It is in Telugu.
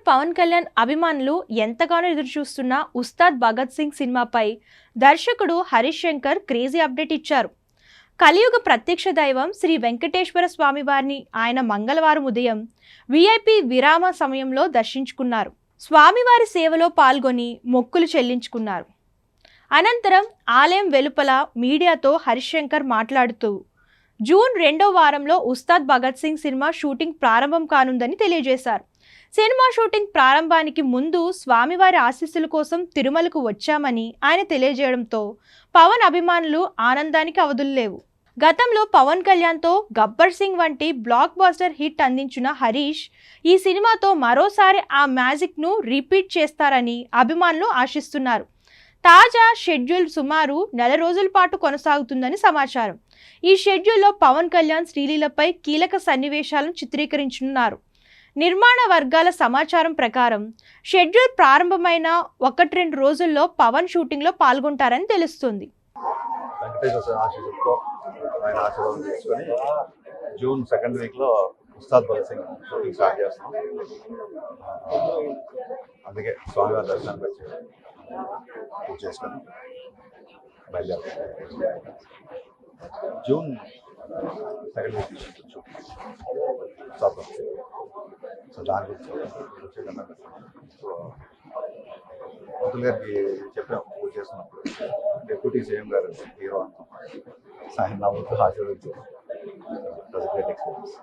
పవన్ కళ్యాణ్ అభిమానులు ఎంతగానో ఎదురుచూస్తున్న ఉస్తాద్ భగత్ సింగ్ సినిమాపై దర్శకుడు హరీష్ శంకర్ క్రేజీ అప్డేట్ ఇచ్చారు. కలియుగ ప్రత్యక్ష దైవం శ్రీ వెంకటేశ్వర స్వామి వారిని ఆయన మంగళవారం ఉదయం విఐపి విరామ సమయంలో దర్శించుకున్నారు. స్వామివారి సేవలో పాల్గొని మొక్కులు చెల్లించుకున్నారు. అనంతరం ఆలయం వెలుపల మీడియాతో హరీష్ శంకర్ మాట్లాడుతూ జూన్ 2వ వారంలో ఉస్తాద్ భగత్ సింగ్ సినిమా షూటింగ్ ప్రారంభం కానుందని తెలియజేశారు. సినిమా షూటింగ్ ప్రారంభానికి ముందు స్వామివారి ఆశీస్సుల కోసం తిరుమలకు వచ్చామని ఆయన తెలియజేయడంతో పవన్ అభిమానులు ఆనందానికి అవధులు లేవు. గతంలో పవన్ కళ్యాణ్తో గబ్బర్ సింగ్ వంటి బ్లాక్ బస్టర్ హిట్ అందించిన హరీష్ ఈ సినిమాతో మరోసారి ఆ మ్యాజిక్ను రిపీట్ చేస్తారని అభిమానులు ఆశిస్తున్నారు. తాజా షెడ్యూల్ సుమారు 4 రోజుల పాటు కొనసాగుతుందని సమాచారం. ఈ షెడ్యూల్లో పవన్ కళ్యాణ్ శ్రీలీలపై కీలక సన్నివేశాలను చిత్రీకరించనున్నారు. నిర్మాణ వర్గాల సమాచారం ప్రకారం షెడ్యూల్ ప్రారంభమైన 1-2 రోజుల్లో పవన్ షూటింగ్లో పాల్గొంటారని తెలుస్తుంది. జూన్ 2nd వీక్లో ఉస్తాద్ భగత్ సింగ్ షూటింగ్ స్టార్ట్ చేస్తాం. అందుకే స్వామివారి దర్శనానికి వచ్చి పూజ చేసుకొని బయలుదేరుతాం. June 2nd week Ustaad Bhagat Singh. So దాని గురించి సో పంతులు గారికి చెప్పాం పూజ చేస్తున్నప్పుడు. డిప్యూటీ సీఎం గారు హీరో అంటాం. ఆయన నవ్వుతూ ఆశీర్వదించారు. ఎక్స్పీరియన్స్.